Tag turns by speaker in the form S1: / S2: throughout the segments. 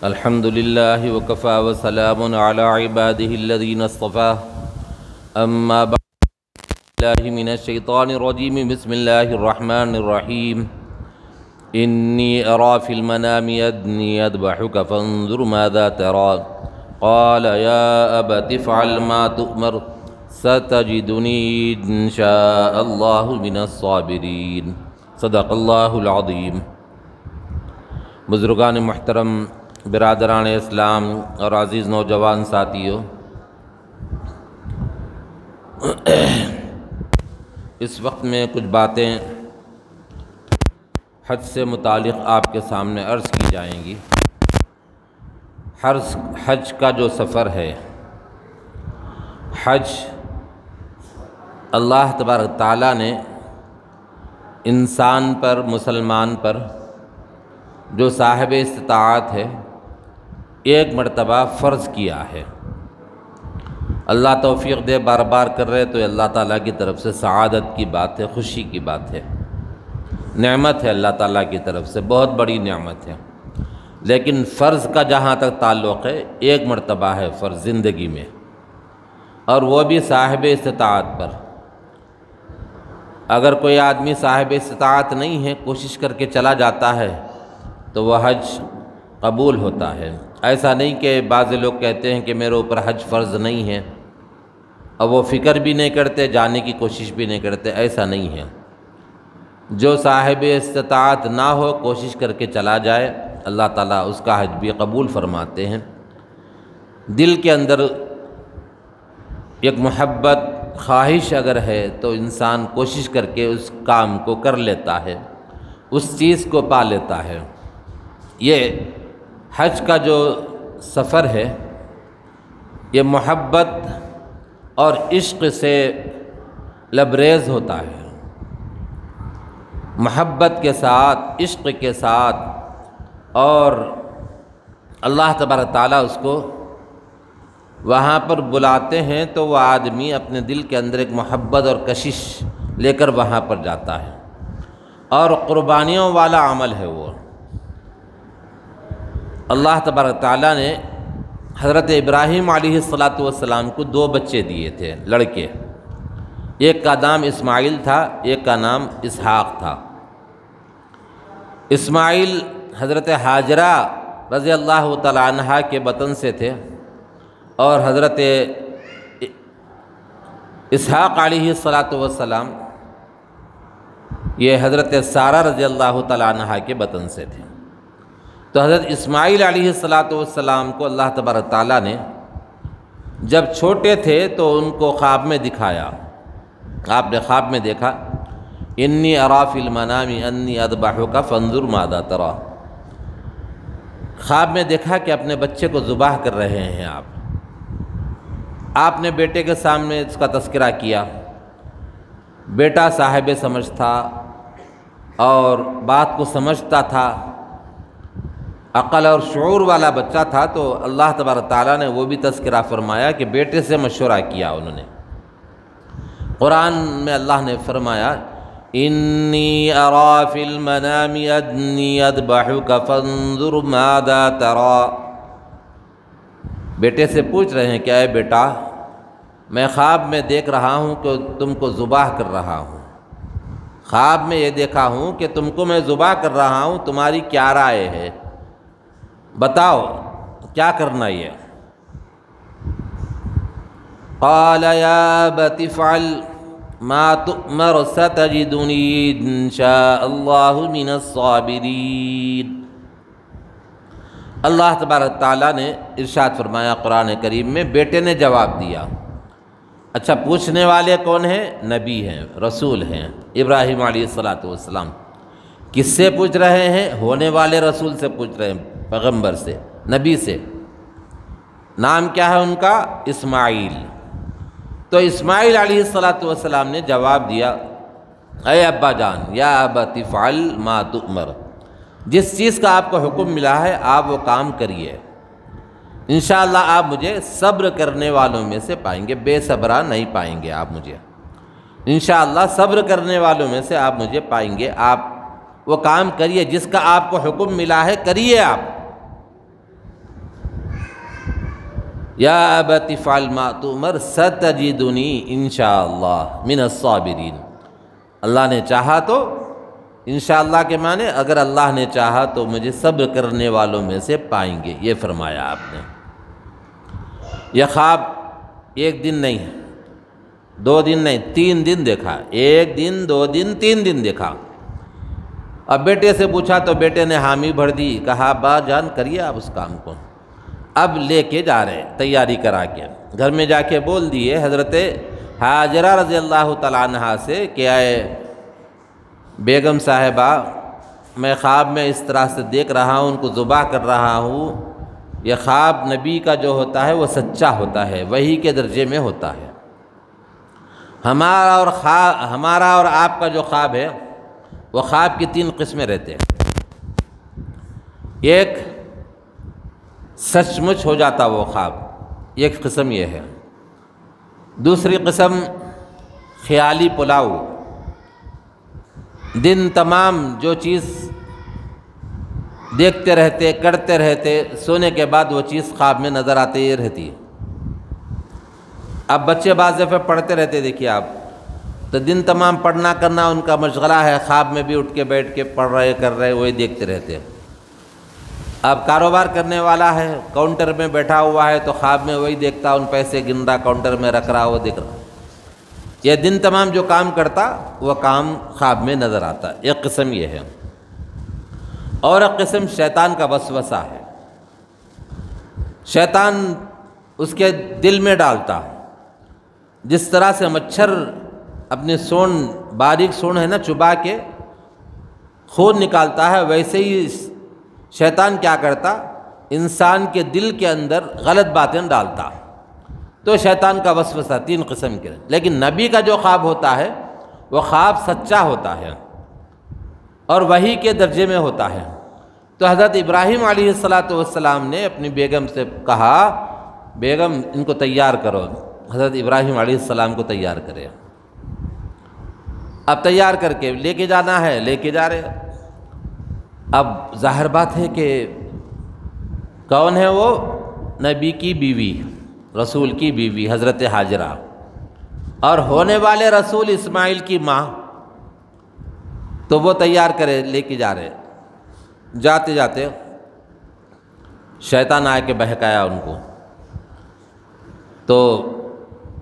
S1: الحمد لله وكفى وسلام على عباده الذين اصطفى أما بعد بالله من الشيطان الرجيم بسم الله الرحمن الرحيم إني أرى في المنام أني أذبحك فانظر ماذا ترى قال يا أبت افعل ما تؤمر ستجدني إن شاء الله من الصابرين صدق الله العظيم۔ بزرگان محترم، برادران اسلام اور عزیز نوجوان ساتھیوں، اس وقت میں کچھ باتیں حج سے متعلق آپ کے سامنے عرض کی جائیں گی۔ حج کا جو سفر ہے، حج اللہ تبارک تعالیٰ نے انسان پر، مسلمان پر جو صاحب استطاعت ہے، ایک مرتبہ فرض کیا ہے۔ اللہ توفیق دے، بار بار کر رہے تو اللہ تعالیٰ کی طرف سے سعادت کی بات ہے، خوشی کی بات ہے، نعمت ہے اللہ تعالیٰ کی طرف سے، بہت بڑی نعمت ہے۔ لیکن فرض کا جہاں تک تعلق ہے، ایک مرتبہ ہے فرض زندگی میں، اور وہ بھی صاحب استطاعت پر۔ اگر کوئی آدمی صاحب استطاعت نہیں ہے، کوشش کر کے چلا جاتا ہے تو وہ حج قبول ہوتا ہے۔ ایسا نہیں کہ بعض لوگ کہتے ہیں کہ میرے اوپر حج فرض نہیں ہے اور وہ فکر بھی نہیں کرتے، جانے کی کوشش بھی نہیں کرتے، ایسا نہیں ہے۔ جو صاحب استطاعت نہ ہو، کوشش کر کے چلا جائے، اللہ تعالیٰ اس کا حج بھی قبول فرماتے ہیں۔ دل کے اندر ایک محبت، خواہش اگر ہے تو انسان کوشش کر کے اس کام کو کر لیتا ہے، اس چیز کو پا لیتا ہے۔ یہ حج کا جو سفر ہے، یہ محبت اور عشق سے لبریز ہوتا ہے۔ محبت کے ساتھ، عشق کے ساتھ، اور اللہ تبارک تعالیٰ اس کو وہاں پر بلاتے ہیں تو وہ آدمی اپنے دل کے اندر ایک محبت اور کشش لے کر وہاں پر جاتا ہے، اور قربانیوں والا عمل ہے وہ۔ اللہ تبارک تعالیٰ نے حضرت ابراہیم علیہ السلام کو 2 بچے دیے تھے، لڑکے۔ ایک کا نام اسماعیل تھا، ایک کا نام اسحاق تھا۔ اسماعیل حضرت حاجرہ رضی اللہ تعالیٰ عنہا کے بطن سے تھے، اور حضرت اسحاق علیہ السلام یہ حضرت سارہ رضی اللہ تعالیٰ عنہا کے بطن سے تھے۔ تو حضرت اسماعیل علیہ السلام کو اللہ تبارک تعالیٰ نے جب چھوٹے تھے تو ان کو خواب میں دکھایا۔ آپ نے خواب میں دیکھا، انی اری فی المنام انی اذبحک فانظر ماذا تری۔ خواب میں دیکھا کہ اپنے بچے کو ذبح کر رہے ہیں آپ نے بیٹے کے سامنے اس کا تذکرہ کیا۔ بیٹا صاحب سمجھ تھا اور بات کو سمجھتا تھا، عقل اور شعور والا بچہ تھا، تو اللہ تبارک تعالیٰ نے وہ بھی تذکرہ فرمایا کہ بیٹے سے مشورہ کیا انہوں نے۔ قرآن میں اللہ نے فرمایا، انی اری فی المنام انی اذبحک فانظر ماذا تری۔ بیٹے سے پوچھ رہے ہیں کہ اے بیٹا، میں خواب میں دیکھ رہا ہوں کہ تم کو ذبح کر رہا ہوں، خواب میں یہ دیکھا ہوں کہ تم کو میں ذبح کر رہا ہوں، تمہاری کیا رائے ہے، بتاؤ کیا کرنا یہ؟ قال یا ابت افعل ما تؤمر ستجدنی ان شاء اللہ من الصابرین۔ اللہ تبارک تعالیٰ نے ارشاد فرمایا قرآن کریم میں، بیٹے نے جواب دیا۔ اچھا، پوچھنے والے کون ہیں؟ نبی ہیں، رسول ہیں، ابراہیم علیہ السلام۔ کس سے پوچھ رہے ہیں؟ ہونے والے رسول سے پوچھ رہے ہیں، پیغمبر سے، نبی سے۔ نام کیا ہے ان کا؟ اسماعیل۔ تو اسماعیل علیہ السلام نے جواب دیا، اے ابا جان، یا ابت افعل ما تؤمر، جس چیز کا آپ کو حکم ملا ہے آپ وہ کام کریے، انشاءاللہ آپ مجھے صبر کرنے والوں میں سے پائیں گے، بے صبرا نہیں پائیں گے آپ مجھے، انشاءاللہ صبر کرنے والوں میں سے آپ مجھے پائیں گے۔ آپ وہ کام کریے جس کا آپ کو حکم ملا ہے، کریے آپ۔ یا ابت افعل ما تؤمر ستجدنی انشاءاللہ من الصابرین۔ اللہ نے چاہا تو انشاءاللہ کے معنی اگر اللہ نے چاہا تو مجھے صبر کرنے والوں میں سے پائیں گے، یہ فرمایا آپ نے۔ یہ خواب ایک دن نہیں، 2 دن نہیں، 3 دن دیکھا، 1 دن 2 دن 3 دن دیکھا۔ اب بیٹے سے پوچھا تو بیٹے نے حامی بھر دی، کہا با جان کریے آپ اس کام کو۔ اب لے کے جا رہے تیاری کرا کے، گھر میں جا کے بول دیے حضرت ہاجرہ رضی اللہ تعالیٰ عنہا سے کہ اے بیگم صاحبہ، میں خواب میں اس طرح سے دیکھ رہا ہوں، ان کو ذبح کر رہا ہوں۔ یہ خواب نبی کا جو ہوتا ہے وہ سچا ہوتا ہے، وحی کے درجے میں ہوتا ہے۔ ہمارا اور آپ کا جو خواب ہے وہ خواب کی 3 قسمیں رہتے ہیں۔ ایک سچ مچ ہو جاتا وہ خواب، ایک قسم یہ ہے۔ دوسری قسم خیالی پلاؤ، دن تمام جو چیز دیکھتے رہتے کرتے رہتے، سونے کے بعد وہ چیز خواب میں نظر آتی ہی رہتی ہے۔ اب بچے بعض دفعہ پڑھتے رہتے، دیکھیے آپ تو دن تمام پڑھنا کرنا ان کا مشغلہ ہے، خواب میں بھی اٹھ کے بیٹھ کے پڑھ رہے کر رہے وہی دیکھتے رہتے ہیں۔ اب کاروبار کرنے والا ہے، کاؤنٹر میں بیٹھا ہوا ہے تو خواب میں وہی دیکھتا، ان پیسے گن رہا، کاؤنٹر میں رکھ رہا، وہ دیکھ رہا۔ یہ دن تمام جو کام کرتا وہ کام خواب میں نظر آتا، ایک قسم یہ ہے۔ اور ایک قسم شیطان کا وسوسہ ہے، شیطان اس کے دل میں ڈالتا۔ جس طرح سے مچھر اپنی سون، باریک سون ہے نا، چبا کے خون نکالتا ہے، ویسے ہی شیطان کیا کرتا، انسان کے دل کے اندر غلط باتیں ڈالتا۔ تو شیطان کا وسوسہ 3 قسم کے، لیکن نبی کا جو خواب ہوتا ہے وہ خواب سچا ہوتا ہے اور وحی کے درجے میں ہوتا ہے۔ تو حضرت ابراہیم علیہ السلام نے اپنی بیگم سے کہا، بیگم ان کو تیار کرو۔ حضرت ابراہیم علیہ السلام کو تیار کرے۔ اب تیار کر کے لے کے جانا ہے، لے کے جا رہے۔ اب ظاہر بات ہے کہ کون ہے وہ؟ نبی کی بیوی، رسول کی بیوی حضرت ہاجرہ، اور ہونے والے رسول اسماعیل کی ماں۔ تو وہ تیار کرے، لے کے جا رہے۔ جاتے جاتے شیطان آ کے بہکایا ان کو، تو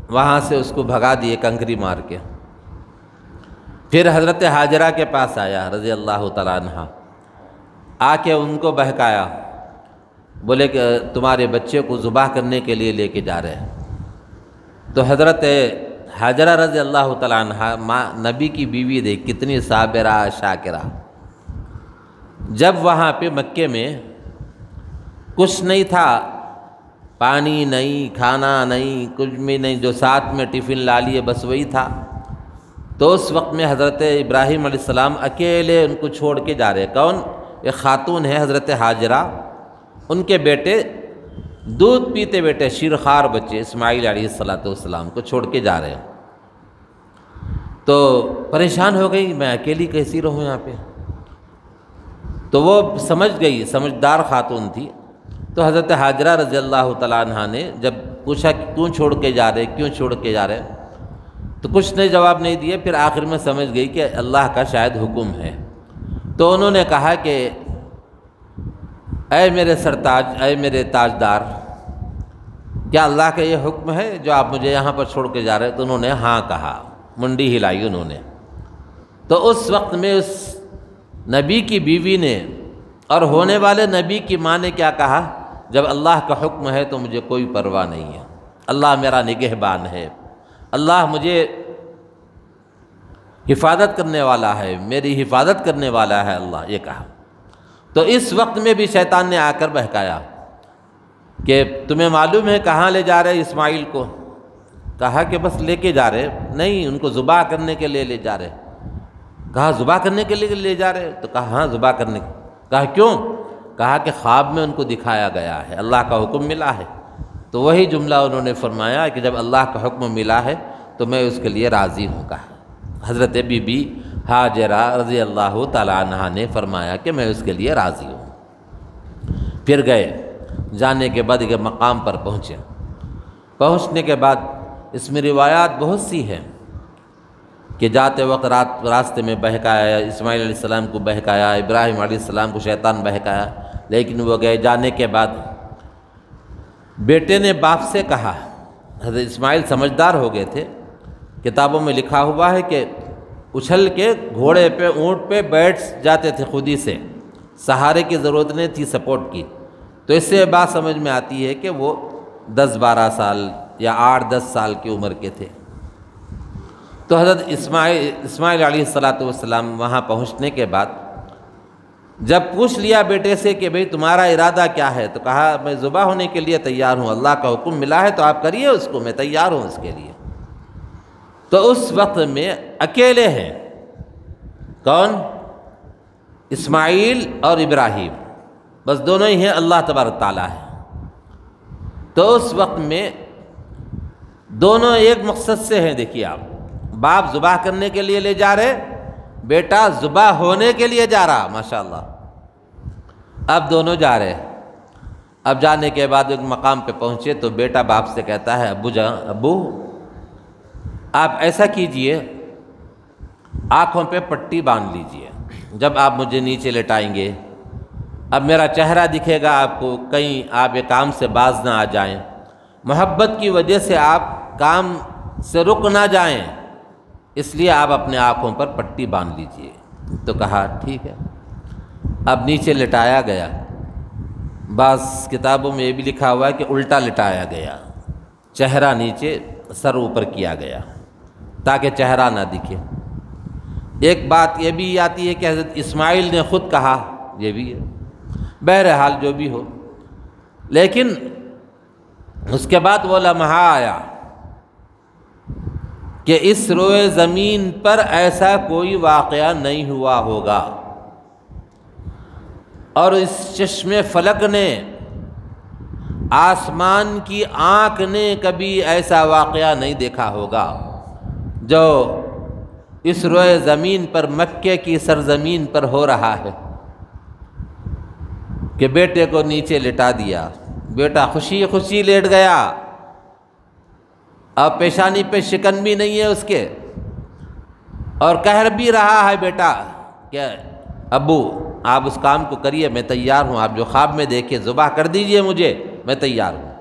S1: وہاں سے اس کو بھگا دیے کنکری مار کے۔ پھر حضرت ہاجرہ کے پاس آیا رضی اللہ تعالیٰ عنہ، آ کے ان کو بہکایا، بولے کہ تمہارے بچے کو ذبح کرنے کے لیے لے کے جا رہے ہیں۔ تو حضرت ہاجرہ رضی اللہ تعالیٰ عنہ، ماں نبی کی بیوی، دیکھ کتنی صابرہ شاکرہ۔ جب وہاں پہ مکے میں کچھ نہیں تھا، پانی نہیں، کھانا نہیں، کچھ بھی نہیں، جو ساتھ میں ٹفن لا لیے بس وہی تھا۔ تو اس وقت میں حضرت ابراہیم علیہ السلام اکیلے ان کو چھوڑ کے جا رہے۔ کون؟ ایک خاتون ہے حضرت ہاجرہ، ان کے بیٹے دودھ پیتے بیٹے شیرخوار بچے اسماعیل علیہ السلام کو چھوڑ کے جا رہے ہیں۔ تو پریشان ہو گئی، میں اکیلی کیسی رہوں یہاں پہ؟ تو وہ سمجھ گئی، سمجھدار خاتون تھی۔ تو حضرت ہاجرہ رضی اللہ تعالیٰ عنہ نے جب پوچھا کہ کیوں چھوڑ کے جا رہے، کیوں چھوڑ کے جا رہے، تو کچھ نے جواب نہیں دیے۔ پھر آخر میں سمجھ گئی کہ اللہ کا شاید حکم ہے۔ تو انہوں نے کہا کہ اے میرے سرتاج، اے میرے تاجدار، کیا اللہ کا یہ حکم ہے جو آپ مجھے یہاں پر چھوڑ کے جا رہے؟ تو انہوں نے ہاں کہا، منڈی ہلائی انہوں نے۔ تو اس وقت میں اس نبی کی بیوی نے اور ہونے والے نبی کی ماں نے کیا کہا، جب اللہ کا حکم ہے تو مجھے کوئی پرواہ نہیں ہے، اللہ میرا نگہبان ہے، اللہ مجھے حفاظت کرنے والا ہے، میری حفاظت کرنے والا ہے اللہ، یہ کہا۔ تو اس وقت میں بھی شیطان نے آ کر بہکایا کہ تمہیں معلوم ہے کہاں لے جا رہے اسماعیل کو؟ کہا کہ بس لے کے جا رہے، نہیں ان کو ذبح کرنے کے لیے لے جا رہے۔ کہا ذبح کرنے کے لیے لے جا رہے؟ تو کہا ہاں ذبح کرنے کے۔ کہا کیوں؟ کہا کہ خواب میں ان کو دکھایا گیا ہے، اللہ کا حکم ملا ہے۔ تو وہی جملہ انہوں نے فرمایا کہ جب اللہ کا حکم ملا ہے تو میں اس کے لیے راضی ہوں۔ کہا حضرت بی بی ہاجرہ رضی اللہ تعالیٰ عنہ نے فرمایا کہ میں اس کے لیے راضی ہوں۔ پھر گئے، جانے کے بعد ایک مقام پر پہنچے، پہنچنے کے بعد اس میں روایات بہت سی ہیں کہ جاتے وقت راستے میں بہکایا، اسماعیل علیہ السلام کو بہکایا، ابراہیم علیہ السلام کو شیطان بہکایا، لیکن وہ گئے۔ جانے کے بعد بیٹے نے باپ سے کہا، حضرت اسماعیل سمجھدار ہو گئے تھے، کتابوں میں لکھا ہوا ہے کہ اچھل کے گھوڑے پہ اونٹ پہ بیٹھ جاتے تھے، خود ہی سے، سہارے کی ضرورت نہیں تھی سپورٹ کی۔ تو اس سے بات سمجھ میں آتی ہے کہ وہ 10-12 سال یا 8-10 سال کی عمر کے تھے۔ تو حضرت اسماعیل علیہ السلام وہاں پہنچنے کے بعد جب پوچھ لیا بیٹے سے کہ بھئی تمہارا ارادہ کیا ہے، تو کہا میں ذبح ہونے کے لیے تیار ہوں، اللہ کا حکم ملا ہے تو آپ کریے اس کو، میں تیار ہوں اس کے لیے۔ تو اس وقت میں اکیلے ہیں، کون؟ اسماعیل اور ابراہیم، بس دونوں ہی ہیں، اللہ تبارک تعالیٰ ہے۔ تو اس وقت میں دونوں ایک مقصد سے ہیں، دیکھیے آپ، باپ ذبح کرنے کے لیے لے جا رہے، بیٹا ذبح ہونے کے لیے جا رہا، ماشاءاللہ۔ اب دونوں جا رہے، اب جانے کے بعد ایک مقام پہ پہنچے تو بیٹا باپ سے کہتا ہے، ابو آپ ایسا کیجئے، آنکھوں پہ پٹی باندھ لیجئے، جب آپ مجھے نیچے لٹائیں گے، اب میرا چہرہ دکھے گا آپ کو، کہیں آپ یہ کام سے باز نہ آ جائیں، محبت کی وجہ سے آپ کام سے رک نہ جائیں، اس لیے آپ اپنے آنکھوں پر پٹی باندھ لیجئے۔ تو کہا ٹھیک ہے۔ اب نیچے لٹایا گیا، بعض کتابوں میں یہ بھی لکھا ہوا ہے کہ الٹا لٹایا گیا، چہرہ نیچے سر اوپر کیا گیا تاکہ چہرہ نہ دکھے۔ ایک بات یہ بھی آتی ہے کہ حضرت اسماعیل نے خود کہا، یہ بھی ہے، بہرحال جو بھی ہو، لیکن اس کے بعد وہ لمحہ آیا کہ اس روئے زمین پر ایسا کوئی واقعہ نہیں ہوا ہوگا، اور اس چشم فلک نے، آسمان کی آنکھ نے کبھی ایسا واقعہ نہیں دیکھا ہوگا جو اس روئے زمین پر، مکے کی سرزمین پر ہو رہا ہے، کہ بیٹے کو نیچے لٹا دیا، بیٹا خوشی خوشی لیٹ گیا، اب پیشانی پہ شکن بھی نہیں ہے اس کے، اور کہہ بھی رہا ہے بیٹا کہ ابو آپ اس کام کو کریے، میں تیار ہوں، آپ جو خواب میں دیکھے ذبح کر دیجئے مجھے، میں تیار ہوں۔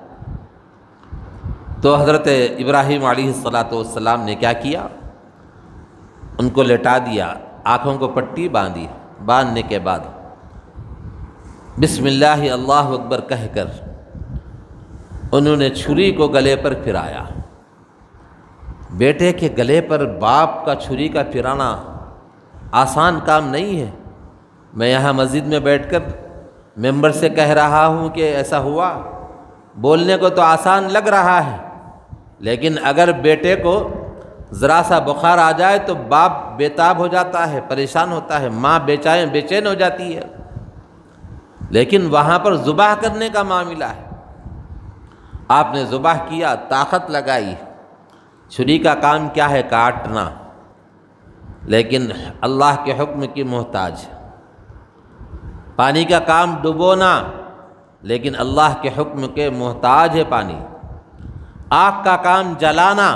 S1: تو حضرت ابراہیم علیہ السلام نے کیا کیا؟ ان کو لٹا دیا، آنکھوں کو پٹی باندھی، باندھنے کے بعد بسم اللہ اللہ اکبر کہہ کر انہوں نے چھری کو گلے پر پھرایا۔ بیٹے کے گلے پر باپ کا چھری کا پھرانا آسان کام نہیں ہے۔ میں یہاں مسجد میں بیٹھ کر ممبر سے کہہ رہا ہوں کہ ایسا ہوا، بولنے کو تو آسان لگ رہا ہے، لیکن اگر بیٹے کو ذرا سا بخار آ جائے تو باپ بےتاب ہو جاتا ہے، پریشان ہوتا ہے، ماں بے چین ہو جاتی ہے، لیکن وہاں پر ذبح کرنے کا معاملہ ہے۔ آپ نے ذبح کیا، طاقت لگائی، چھری کا کام کیا ہے؟ کاٹنا، لیکن اللہ کے حکم کی محتاج۔ پانی کا کام ڈبونا، لیکن اللہ کے حکم کے محتاج ہے پانی۔ آگ کا کام جلانا،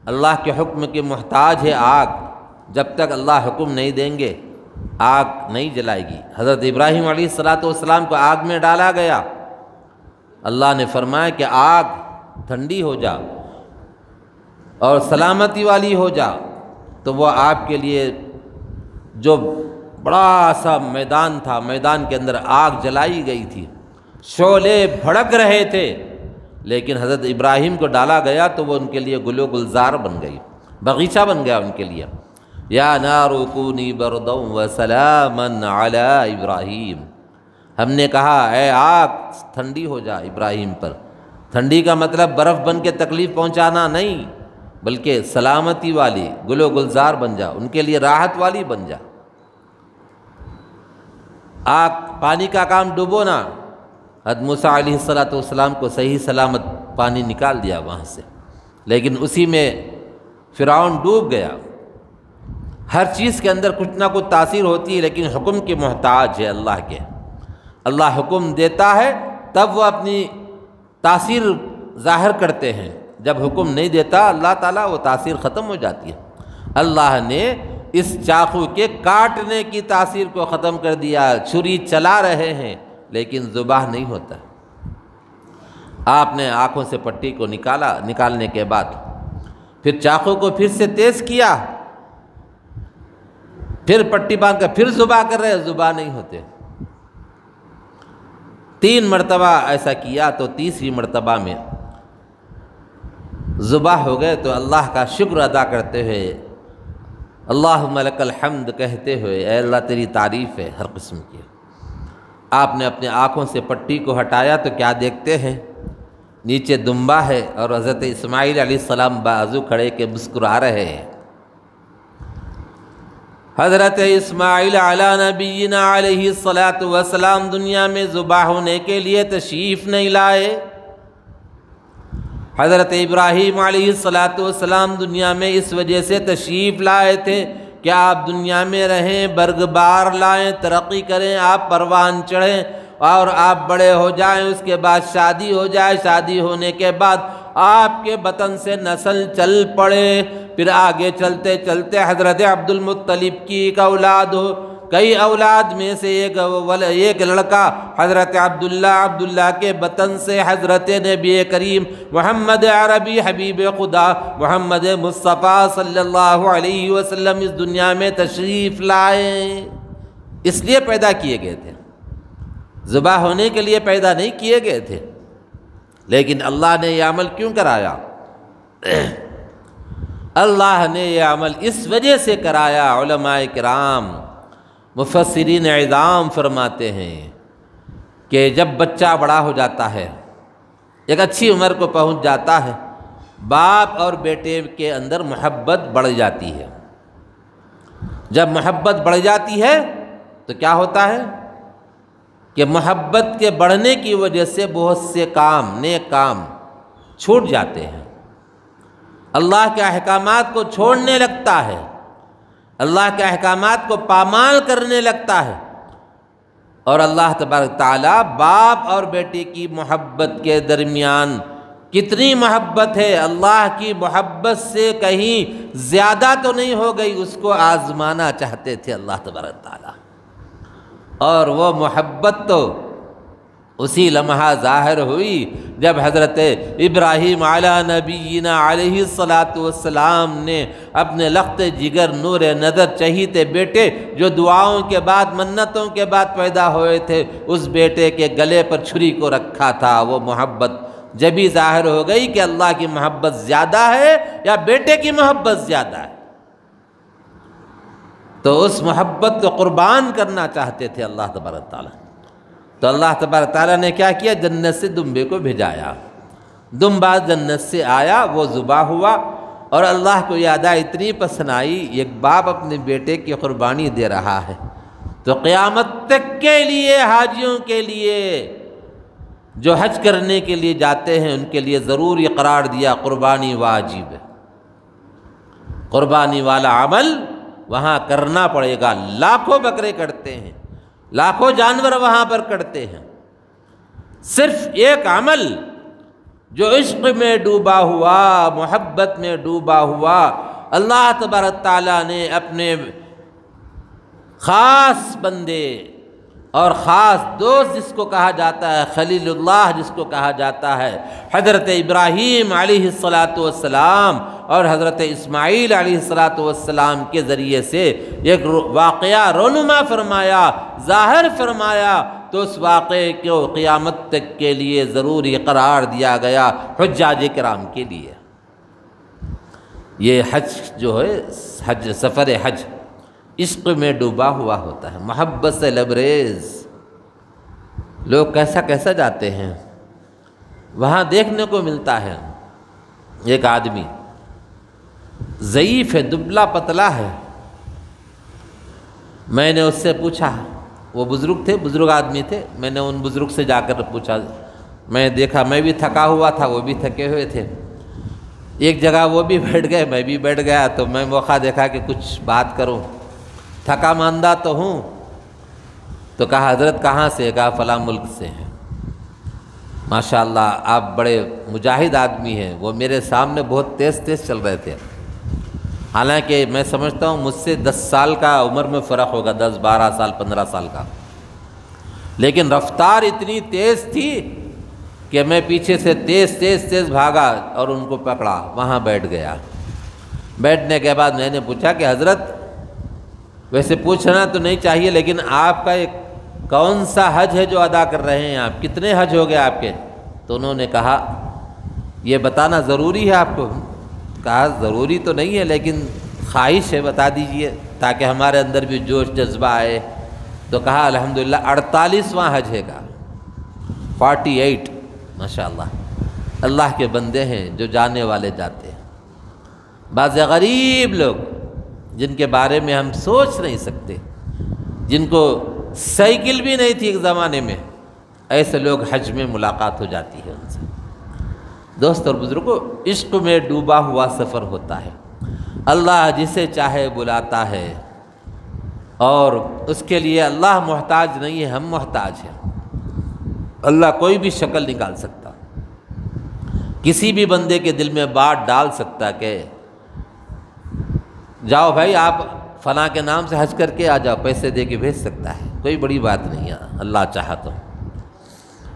S1: اللہ کے حکم کے محتاج ہے آگ، جب تک اللہ حکم نہیں دیں گے آگ نہیں جلائے گی۔ حضرت ابراہیم علیہ السلام کو آگ میں ڈالا گیا، اللہ نے فرمایا کہ آگ ٹھنڈی ہو جا اور سلامتی والی ہو جا، تو وہ آپ کے لیے جو بڑا سا میدان تھا، میدان کے اندر آگ جلائی گئی تھی، شعلے بھڑک رہے تھے، لیکن حضرت ابراہیم کو ڈالا گیا تو وہ ان کے لیے گل و گلزار بن گئی، باغیچہ بن گیا ان کے لیے۔ یا نار کونی بردا وسلاما علی ابراہیم، ہم نے کہا اے آگ ٹھنڈی ہو جا ابراہیم پر۔ ٹھنڈی کا مطلب برف بن کے تکلیف پہنچانا نہیں، بلکہ سلامتی والی، گل و گلزار بن جا، ان کے لیے راحت والی بن جا۔ آگ، پانی کا کام ڈبونا، حضرت موسیٰ علیہ السلام کو صحیح سلامت پانی نکال دیا وہاں سے، لیکن اسی میں فرعون ڈوب گیا۔ ہر چیز کے اندر کچھ نہ کچھ تاثیر ہوتی ہے، لیکن حکم کے محتاج ہے اللہ کے۔ اللہ حکم دیتا ہے تب وہ اپنی تاثیر ظاہر کرتے ہیں، جب حکم نہیں دیتا اللہ تعالیٰ وہ تاثیر ختم ہو جاتی ہے۔ اللہ نے اس چاقو کے کاٹنے کی تاثیر کو ختم کر دیا، چھری چلا رہے ہیں لیکن ذبح نہیں ہوتا۔ آپ نے آنکھوں سے پٹی کو نکالنے کے بعد پھر چاقو کو پھر سے تیز کیا، پھر پٹی باندھ کر پھر ذبح کر رہے، ذبح نہیں ہوتے۔ 3 مرتبہ ایسا کیا تو تیسری مرتبہ میں ذبح ہو گئے، تو اللہ کا شکر ادا کرتے ہوئے اللہم لک الحمد کہتے ہوئے، اے اللہ تیری تعریف ہے ہر قسم کی۔ آپ نے اپنے آنکھوں سے پٹی کو ہٹایا تو کیا دیکھتے ہیں؟ نیچے دمبا ہے اور حضرت اسماعیل علیہ السلام بازو کھڑے کے مسکرا رہے ہیں۔ حضرت اسماعیل علی نبینا علیہ السلام دنیا میں ذبح ہونے کے لیے تشریف نہیں لائے۔ حضرت ابراہیم علیہ السلام دنیا میں اس وجہ سے تشریف لائے تھے کہ آپ دنیا میں رہیں، برگ بار لائیں، ترقی کریں، آپ پروان چڑھیں اور آپ بڑے ہو جائیں، اس کے بعد شادی ہو جائے، شادی ہونے کے بعد آپ کے بطن سے نسل چل پڑے، پھر آگے چلتے چلتے حضرت عبد المطلب کی ایک اولاد ہو، کئی اولاد میں سے ایک لڑکا حضرت عبداللہ کے بطن سے حضرت نبی کریم محمد عربی حبیب خدا محمد مصطفیٰ صلی اللہ علیہ وسلم اس دنیا میں تشریف لائے۔ اس لیے پیدا کیے گئے تھے، ذبح ہونے کے لیے پیدا نہیں کیے گئے تھے۔ لیکن اللہ نے یہ عمل کیوں کرایا؟ اللہ نے یہ عمل اس وجہ سے کرایا، علماء کرام مفسرین اعظام فرماتے ہیں کہ جب بچہ بڑا ہو جاتا ہے، ایک اچھی عمر کو پہنچ جاتا ہے، باپ اور بیٹے کے اندر محبت بڑھ جاتی ہے۔ جب محبت بڑھ جاتی ہے تو کیا ہوتا ہے کہ محبت کے بڑھنے کی وجہ سے بہت سے کام، نیک کام چھوٹ جاتے ہیں، اللہ کے احکامات کو چھوڑنے لگتا ہے، اللہ کے احکامات کو پامال کرنے لگتا ہے۔ اور اللہ تبارک تعالیٰ باپ اور بیٹے کی محبت کے درمیان کتنی محبت ہے، اللہ کی محبت سے کہیں زیادہ تو نہیں ہو گئی، اس کو آزمانا چاہتے تھے اللہ تبارک تعالیٰ، اور وہ محبت تو اسی لمحہ ظاہر ہوئی جب حضرت ابراہیم علی نبینا علیہ السلام نے اپنے لخت جگر نور نظر چہیتے بیٹے جو دعاؤں کے بعد منتوں کے بعد پیدا ہوئے تھے، اس بیٹے کے گلے پر چھری کو رکھا تھا۔ وہ محبت جبھی ظاہر ہو گئی کہ اللہ کی محبت زیادہ ہے یا بیٹے کی محبت زیادہ ہے، تو اس محبت کو قربان کرنا چاہتے تھے اللہ تبارک تعالیٰ۔ تو اللہ تبارک تعالیٰ نے کیا کیا؟ جنت سے دمبے کو بھیجایا، دمبا جنت سے آیا، وہ ذبح ہوا، اور اللہ کو یہ ادا اتنی پسند آئی، ایک باپ اپنے بیٹے کی قربانی دے رہا ہے، تو قیامت تک کے لیے حاجیوں کے لیے جو حج کرنے کے لیے جاتے ہیں ان کے لیے ضروری قرار دیا، قربانی واجب ہے، قربانی والا عمل وہاں کرنا پڑے گا۔ لاکھوں بکرے کٹتے ہیں، لاکھوں جانور وہاں پر کٹتے ہیں، صرف ایک عمل جو عشق میں ڈوبا ہوا، محبت میں ڈوبا ہوا، اللہ تبارک تعالیٰ نے اپنے خاص بندے اور خاص دوست جس کو کہا جاتا ہے خلیل اللہ، جس کو کہا جاتا ہے حضرت ابراہیم علیہ السلام اور حضرت اسماعیل علیہ السلام کے ذریعے سے ایک واقعہ رونما فرمایا، ظاہر فرمایا، تو اس واقعے کو قیامت تک کے لیے ضروری قرار دیا گیا حجاج کرام کے لیے۔ یہ حج جو ہے، حج، سفر حج عشق میں ڈوبا ہوا ہوتا ہے، محبت سے لبریز۔ لوگ کیسا کیسا جاتے ہیں، وہاں دیکھنے کو ملتا ہے ایک آدمی ضعیف ہے، دبلا پتلا ہے۔ میں نے اس سے پوچھا، وہ بزرگ تھے، بزرگ آدمی تھے، میں نے ان بزرگ سے جا کر پوچھا، میں دیکھا میں بھی تھکا ہوا تھا، وہ بھی تھکے ہوئے تھے، ایک جگہ وہ بھی بیٹھ گئے، میں بھی بیٹھ گیا، تو میں موقع دیکھا کہ کچھ بات کروں، تھکا ماندہ تو ہوں۔ تو کہا حضرت کہاں سے؟ کہا فلاں ملک سے ہیں۔ ماشاءاللہ آپ بڑے مجاہد آدمی ہیں، وہ میرے سامنے بہت تیز تیز چل رہے تھے، حالانکہ میں سمجھتا ہوں مجھ سے 10 سال کا عمر میں فرق ہوگا، 10 12 سال 15 سال کا، لیکن رفتار اتنی تیز تھی کہ میں پیچھے سے تیز تیز تیز بھاگا اور ان کو پکڑا، وہاں بیٹھ گیا۔ بیٹھنے کے بعد میں نے پوچھا کہ حضرت ویسے پوچھنا تو نہیں چاہیے، لیکن آپ کا ایک کون سا حج ہے جو ادا کر رہے ہیں آپ، کتنے حج ہو گئے آپ کے؟ تو انہوں نے کہا یہ بتانا ضروری ہے آپ کو؟ کہا ضروری تو نہیں ہے لیکن خواہش ہے، بتا دیجئے تاکہ ہمارے اندر بھی جوش جذبہ آئے۔ تو کہا الحمدللہ 48واں حج ہے گا، 48، ماشاءاللہ۔ اللہ کے بندے ہیں جو جانے والے جاتے ہیں۔ بعض غریب لوگ جن کے بارے میں ہم سوچ نہیں سکتے، جن کو سائیکل بھی نہیں تھی ایک زمانے میں، ایسے لوگ حج میں ملاقات ہو جاتی ہے ان سے۔ دوست اور بزرگوں، عشق میں ڈوبا ہوا سفر ہوتا ہے، اللہ جسے چاہے بلاتا ہے، اور اس کے لیے اللہ محتاج نہیں ہے، ہم محتاج ہیں۔ اللہ کوئی بھی شکل نکال سکتا، کسی بھی بندے کے دل میں بات ڈال سکتا کہ جاؤ بھائی آپ فلاں کے نام سے حج کر کے آ جاؤ، پیسے دے کے بھیج سکتا ہے، کوئی بڑی بات نہیں ہے اللہ چاہا تو۔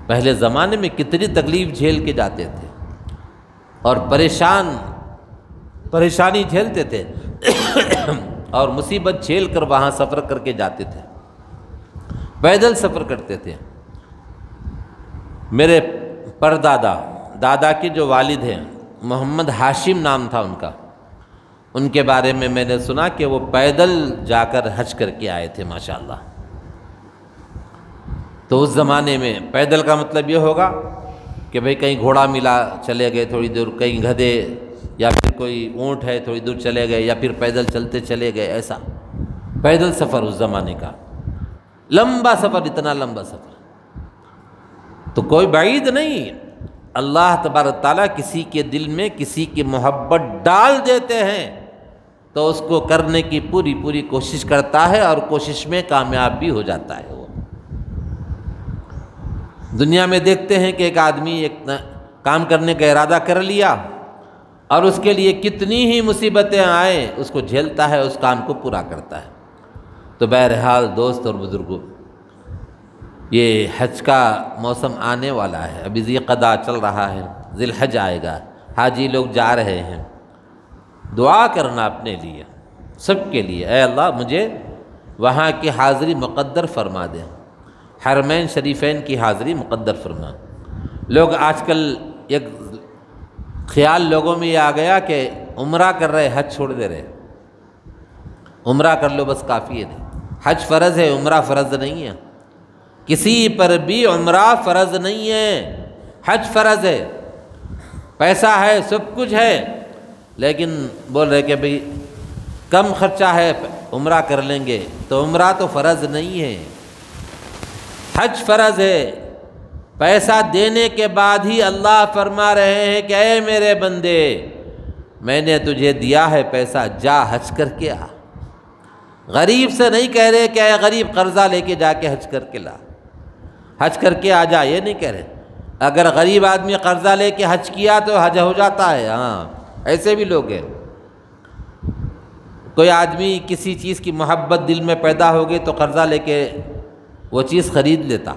S1: پہلے زمانے میں کتنی تکلیف جھیل کے جاتے تھے اور پریشانی جھیلتے تھے اور مصیبت جھیل کر وہاں سفر کر کے جاتے تھے، پیدل سفر کرتے تھے۔ میرے دادا کے جو والد ہیں، محمد ہاشم نام تھا ان کا، ان کے بارے میں نے سنا کہ وہ پیدل جا کر حج کر کے آئے تھے ماشاءاللہ۔ تو اس زمانے میں پیدل کا مطلب یہ ہوگا کہ بھئی کہیں گھوڑا ملا چلے گئے تھوڑی دور، کہیں گدھے یا پھر کوئی اونٹ ہے تھوڑی دور چلے گئے، یا پھر پیدل چلتے چلے گئے، ایسا پیدل سفر اس زمانے کا لمبا سفر، اتنا لمبا سفر تو کوئی بعید نہیں۔ اللہ تبارک تعالیٰ کسی کے دل میں کسی کی محبت ڈال دیتے ہیں تو اس کو کرنے کی پوری کوشش کرتا ہے، اور کوشش میں کامیاب بھی ہو جاتا ہے۔ وہ دنیا میں دیکھتے ہیں کہ ایک آدمی ایک کام کرنے کا ارادہ کر لیا اور اس کے لیے کتنی ہی مصیبتیں آئیں اس کو جھیلتا ہے، اس کام کو پورا کرتا ہے۔ تو بہرحال دوست اور بزرگوں، یہ حج کا موسم آنے والا ہے، ابھی ذی قعدہ چل رہا ہے، ذی الحج آئے گا، حاجی لوگ جا رہے ہیں۔ دعا کرنا اپنے لیے، سب کے لیے، اے اللہ مجھے وہاں کی حاضری مقدر فرما دے، حرمین شریفین کی حاضری مقدر فرما۔ لوگ آج کل ایک خیال لوگوں میں یہ آ گیا کہ عمرہ کر رہے حج چھوڑ دے رہے، عمرہ کر لو بس کافی ہے، نہیں، حج فرض ہے، عمرہ فرض نہیں ہے، کسی پر بھی عمرہ فرض نہیں ہے، حج فرض ہے، پیسہ ہے، سب کچھ ہے، لیکن بول رہے کہ بھئی کم خرچہ ہے عمرہ کر لیں گے، تو عمرہ تو فرض نہیں ہے، حج فرض ہے۔ پیسہ دینے کے بعد ہی اللہ فرما رہے ہیں کہ اے میرے بندے، میں نے تجھے دیا ہے پیسہ، جا حج کر کے آ۔ غریب سے نہیں کہہ رہے کہ اے غریب قرضہ لے کے جا کے حج کر کے لا، حج کر کے آ جا، یہ نہیں کہہ رہے۔ اگر غریب آدمی قرضہ لے کے حج کیا تو حج ہو جاتا ہے، ہاں ایسے بھی لوگ ہیں۔ کوئی آدمی کسی چیز کی محبت دل میں پیدا ہو گئی تو قرضہ لے کے وہ چیز خرید لیتا،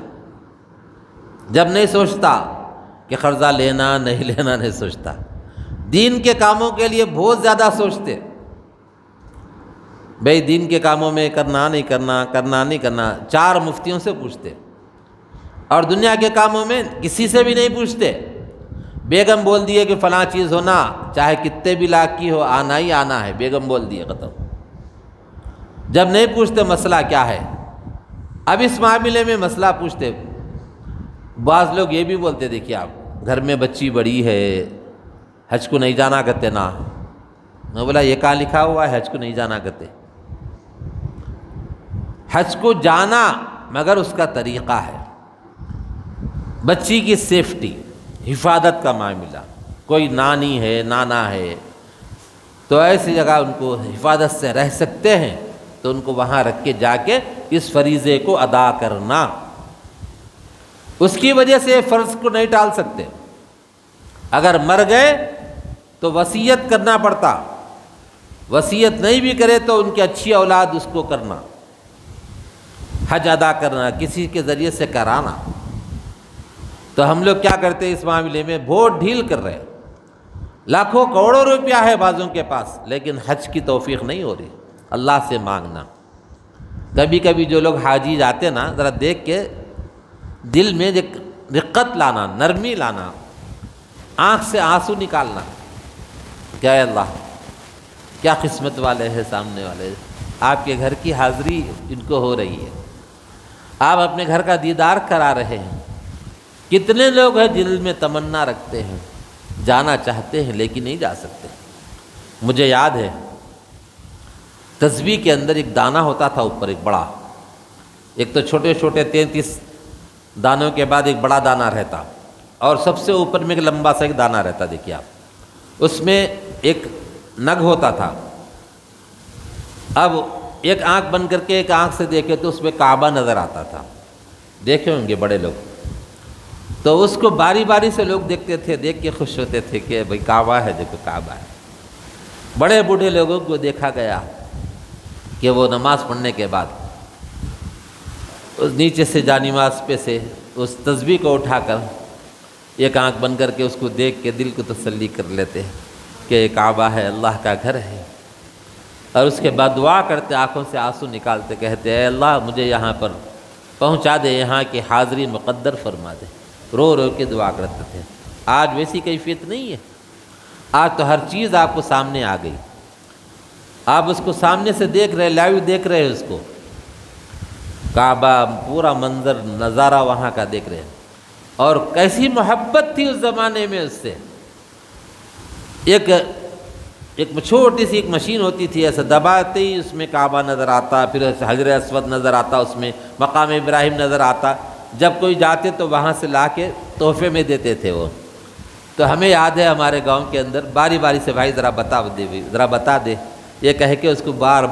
S1: جب نہیں سوچتا کہ قرضہ لینا نہیں لینا، نہیں سوچتا۔ دین کے کاموں کے لیے بہت زیادہ سوچتے، بھئی دین کے کاموں میں کرنا نہیں کرنا، کرنا نہیں کرنا، 4 مفتیوں سے پوچھتے، اور دنیا کے کاموں میں کسی سے بھی نہیں پوچھتے۔ بیگم بول دیے کہ فلاں چیز ہونا، چاہے کتنے بھی لاکھ کی ہو، آنا ہی آنا ہے، بیگم بول دیے، ختم۔ جب نہیں پوچھتے مسئلہ کیا ہے، اب اس معاملے میں مسئلہ پوچھتے۔ بعض لوگ یہ بھی بولتے، دیکھیے آپ گھر میں بچی بڑی ہے، حج کو نہیں جانا کرتے نا۔ میں بولا یہ کہاں لکھا ہوا ہے حج کو نہیں جانا کرتے؟ حج کو جانا مگر اس کا طریقہ ہے، بچی کی سیفٹی، حفاظت کا معاملہ، کوئی نانی ہے نانا ہے تو ایسی جگہ ان کو حفاظت سے رہ سکتے ہیں تو ان کو وہاں رکھ کے جا کے اس فریضے کو ادا کرنا۔ اس کی وجہ سے فرض کو نہیں ٹال سکتے۔ اگر مر گئے تو وصیت کرنا پڑتا، وصیت نہیں بھی کرے تو ان کی اچھی اولاد اس کو کرنا، حج ادا کرنا، کسی کے ذریعے سے کرانا۔ تو ہم لوگ کیا کرتے ہیں اس معاملے میں؟ بہت ڈھیل کر رہے ہیں، لاکھوں کروڑوں روپیہ ہے بعضوں کے پاس، لیکن حج کی توفیق نہیں ہو رہی۔ اللہ سے مانگنا۔ کبھی کبھی جو لوگ حاجی جاتے نا، ذرا دیکھ کے دل میں ایک رقت لانا، نرمی لانا، آنکھ سے آنسو نکالنا، کیا اللہ کیا قسمت والے ہیں سامنے والے، آپ کے گھر کی حاضری ان کو ہو رہی ہے، آپ اپنے گھر کا دیدار کرا رہے ہیں۔ کتنے لوگ ہیں دل میں تمنا رکھتے ہیں، جانا چاہتے ہیں لیکن نہیں جا سکتے۔ مجھے یاد ہے تسبیح کے اندر ایک دانہ ہوتا تھا اوپر، ایک بڑا، ایک تو چھوٹے چھوٹے 33 دانوں کے بعد ایک بڑا دانہ رہتا، اور سب سے اوپر میں ایک لمبا سا ایک دانہ رہتا۔ دیکھیے آپ، اس میں ایک نگ ہوتا تھا۔ اب ایک آنکھ بند کر کے ایک آنکھ سے دیکھے تو اس میں کعبہ نظر آتا تھا، دیکھے ہوں گے بڑے لوگ، تو اس کو باری باری سے لوگ دیکھتے تھے، دیکھ کے خوش ہوتے تھے کہ بھئی کعبہ ہے، دیکھو کعبہ ہے۔ بڑے بوڑھے لوگوں کو دیکھا گیا کہ وہ نماز پڑھنے کے بعد اس نیچے سے جانماز پہ سے اس تسبیح کو اٹھا کر ایک آنکھ بند کر کے اس کو دیکھ کے دل کو تسلی کر لیتے کہ یہ کعبہ ہے، اللہ کا گھر ہے، اور اس کے بعد دعا کرتے، آنکھوں سے آنسو نکالتے، کہتے اے اللہ مجھے یہاں پر پہنچا دے، یہاں کی حاضری مقدر فرما دے۔ رو رو کے دعا کرتے تھے۔ آج ویسی کیفیت نہیں ہے، آج تو ہر چیز آپ کو سامنے آ گئی، آپ اس کو سامنے سے دیکھ رہے، لائیو دیکھ رہے اس کو، کعبہ پورا منظر نظارہ وہاں کا دیکھ رہے ہیں۔ اور کیسی محبت تھی اس زمانے میں اس سے۔ ایک چھوٹی سی ایک مشین ہوتی تھی، ایسا دباتے ہی اس میں کعبہ نظر آتا، پھر حجر اسود نظر آتا، اس میں مقام ابراہیم نظر آتا۔ جب کوئی جاتے تو وہاں سے لا کے تحفے میں دیتے تھے وہ۔ تو ہمیں یاد ہے ہمارے گاؤں کے اندر باری باری سے بھائی ذرا بتا دے یہ کہہ کے اس کو بار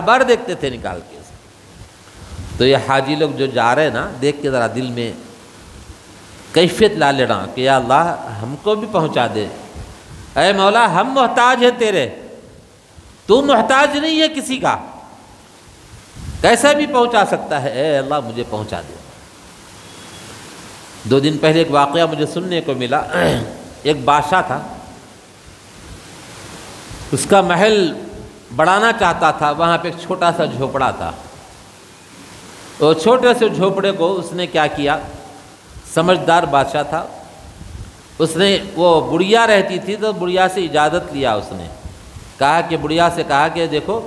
S1: بار دیکھتے تھے نکال کے۔ تو یہ حاجی لوگ جو جا رہے ہیں نا، دیکھ کے ذرا دل میں کیفیت لا لینا کہ یا اللہ ہم کو بھی پہنچا دے، اے مولا ہم محتاج ہیں تیرے، تو محتاج نہیں ہے کسی کا، کیسا بھی پہنچا سکتا ہے، اے اللہ مجھے پہنچا دے۔ 2 دن پہلے ایک واقعہ مجھے سننے کو ملا۔ ایک بادشاہ تھا، اس کا محل بڑھانا چاہتا تھا، وہاں پہ ایک چھوٹا سا جھوپڑا تھا۔ وہ چھوٹے سے جھوپڑے کو اس نے کیا کیا، سمجھدار بادشاہ تھا، اس نے وہ بڑھیا رہتی تھی تو بڑھیا سے اجازت لیا، اس نے کہا کہ بڑھیا سے کہا کہ دیکھو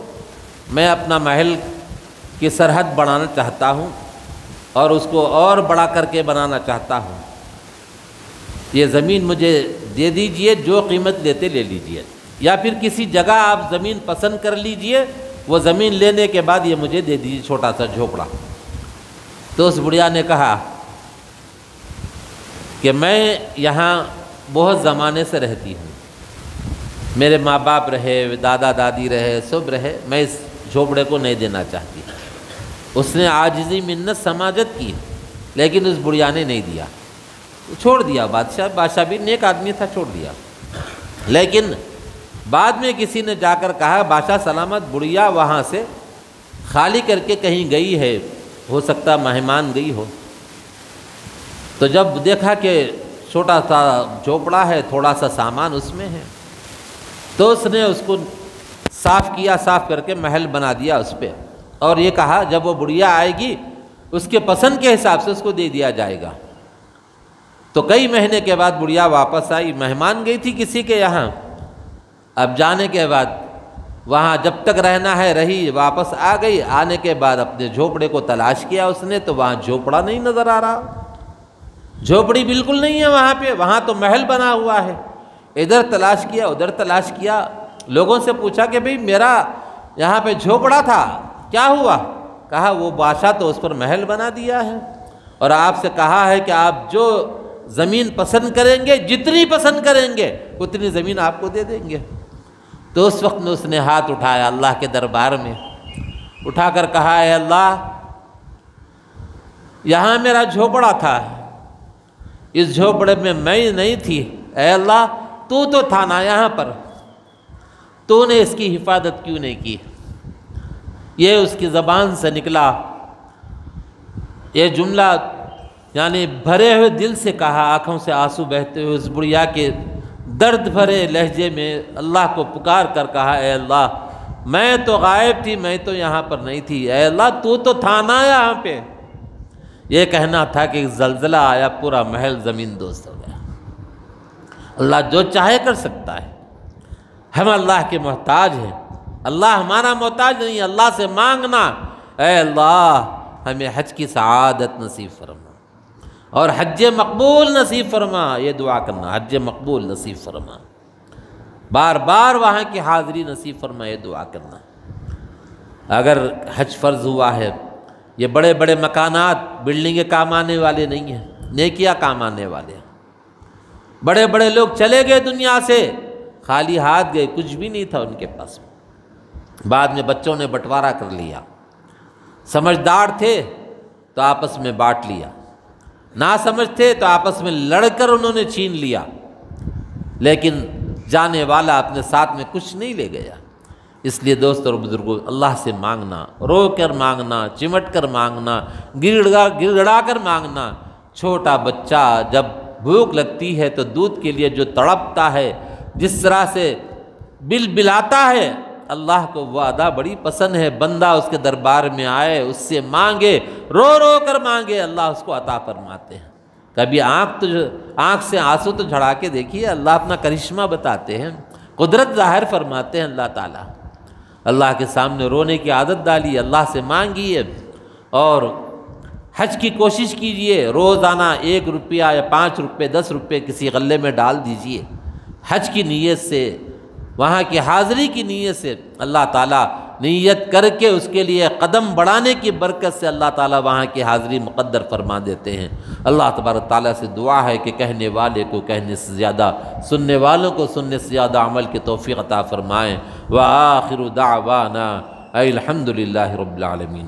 S1: میں اپنا محل کی سرحد بڑھانا چاہتا ہوں اور اس کو اور بڑا کر کے بنانا چاہتا ہوں، یہ زمین مجھے دے دیجئے، جو قیمت لیتے لے لیجئے، یا پھر کسی جگہ آپ زمین پسند کر لیجئے، وہ زمین لینے کے بعد یہ مجھے دے دیجئے چھوٹا سا جھوپڑا۔ تو اس بڑھیا نے کہا کہ میں یہاں بہت زمانے سے رہتی ہوں، میرے ماں باپ رہے، دادا دادی رہے، سب رہے، میں اس جھوپڑے کو نہیں دینا چاہتی۔ اس نے عاجزی منت سماجت کی، لیکن اس بڑھیا نے نہیں دیا، چھوڑ دیا۔ بادشاہ بھی نیک آدمی تھا، چھوڑ دیا۔ لیکن بعد میں کسی نے جا کر کہا بادشاہ سلامت، بڑھیا وہاں سے خالی کر کے کہیں گئی ہے، ہو سکتا مہمان گئی ہو۔ تو جب دیکھا کہ چھوٹا سا جھوپڑا ہے، تھوڑا سا سامان اس میں ہے، تو اس نے اس کو صاف کیا، صاف کر کے محل بنا دیا اس پہ، اور یہ کہا جب وہ بڑھیا آئے گی اس کے پسند کے حساب سے اس کو دے دیا جائے گا۔ تو کئی مہینے کے بعد بڑھیا واپس آئی، مہمان گئی تھی کسی کے یہاں، اب جانے کے بعد وہاں جب تک رہنا ہے رہی، واپس آ گئی، آنے کے بعد اپنے جھوپڑے کو تلاش کیا اس نے، تو وہاں جھوپڑا نہیں نظر آ رہا، جھوپڑی بالکل نہیں ہے وہاں پہ، وہاں تو محل بنا ہوا ہے۔ ادھر تلاش کیا، ادھر تلاش کیا، لوگوں سے پوچھا کہ بھئی میرا یہاں پہ جھوپڑا تھا، کیا ہوا؟ کہا وہ بادشاہ تو اس پر محل بنا دیا ہے، اور آپ سے کہا ہے کہ آپ جو زمین پسند کریں گے، جتنی پسند کریں گے اتنی زمین آپ کو دے دیں گے۔ تو اس وقت میں اس نے ہاتھ اٹھایا اللہ کے دربار میں، اٹھا کر کہا اے اللہ یہاں میرا جھوپڑا تھا، اس جھوپڑے میں میں نہیں تھی، اے اللہ تو تھا نا یہاں پر، تو نے اس کی حفاظت کیوں نہیں کی؟ یہ اس کی زبان سے نکلا، یہ جملہ یعنی بھرے ہوئے دل سے کہا، آنکھوں سے آنسو بہتے ہوئے اس بڑھیا کے درد بھرے لہجے میں اللہ کو پکار کر کہا، اے اللہ میں تو غائب تھی، میں تو یہاں پر نہیں تھی، اے اللہ تو تھا نا یہاں پہ۔ یہ کہنا تھا کہ زلزلہ آیا، پورا محل زمین دوست ہو گیا۔ اللہ جو چاہے کر سکتا ہے، ہم اللہ کے محتاج ہیں، اللہ ہمارا محتاج نہیں۔ اللہ سے مانگنا، اے اللہ ہمیں حج کی سعادت نصیب فرما اور حج مقبول نصیب فرما، یہ دعا کرنا، حج مقبول نصیب فرما، بار بار وہاں کی حاضری نصیب فرما، یہ دعا کرنا۔ اگر حج فرض ہوا ہے، یہ بڑے بڑے مکانات بلڈنگیں کام آنے والے نہیں ہیں، نیکیاں کام آنے والے ہیں۔ بڑے بڑے لوگ چلے گئے دنیا سے، خالی ہاتھ گئے، کچھ بھی نہیں تھا ان کے پاس۔ بعد میں بچوں نے بٹوارا کر لیا، سمجھدار تھے تو آپس میں بانٹ لیا، نہ سمجھ تھے تو آپس میں لڑ کر انہوں نے چھین لیا، لیکن جانے والا اپنے ساتھ میں کچھ نہیں لے گیا۔ اس لیے دوست اور بزرگوں، اللہ سے مانگنا، رو کر مانگنا، چمٹ کر مانگنا، گڑ گڑا کر مانگنا۔ چھوٹا بچہ جب بھوک لگتی ہے تو دودھ کے لیے جو تڑپتا ہے، جس طرح سے بل بلاتا ہے، اللہ کو وہ ادا بڑی پسند ہے۔ بندہ اس کے دربار میں آئے، اس سے مانگے، رو رو کر مانگے، اللہ اس کو عطا فرماتے ہیں۔ کبھی آنکھ سے آنسو تو جھڑا کے دیکھیے، اللہ اپنا کرشمہ بتاتے ہیں، قدرت ظاہر فرماتے ہیں اللہ تعالیٰ۔ اللہ کے سامنے رونے کی عادت ڈالیے، اللہ سے مانگیے اور حج کی کوشش کیجئے۔ روزانہ 1 روپیہ یا 5 روپے 10 روپے کسی غلے میں ڈال دیجئے، حج کی نیت سے، وہاں کی حاضری کی نیت سے۔ اللہ تعالیٰ نیت کر کے اس کے لیے قدم بڑھانے کی برکت سے اللہ تعالیٰ وہاں کی حاضری مقدر فرما دیتے ہیں۔ اللہ تبارک تعالیٰ سے دعا ہے کہ کہنے والے کو کہنے سے زیادہ، سننے والوں کو سننے سے زیادہ عمل کی توفیق عطا فرمائیں۔ وآخر دعوانا الحمد للہ رب العالمین۔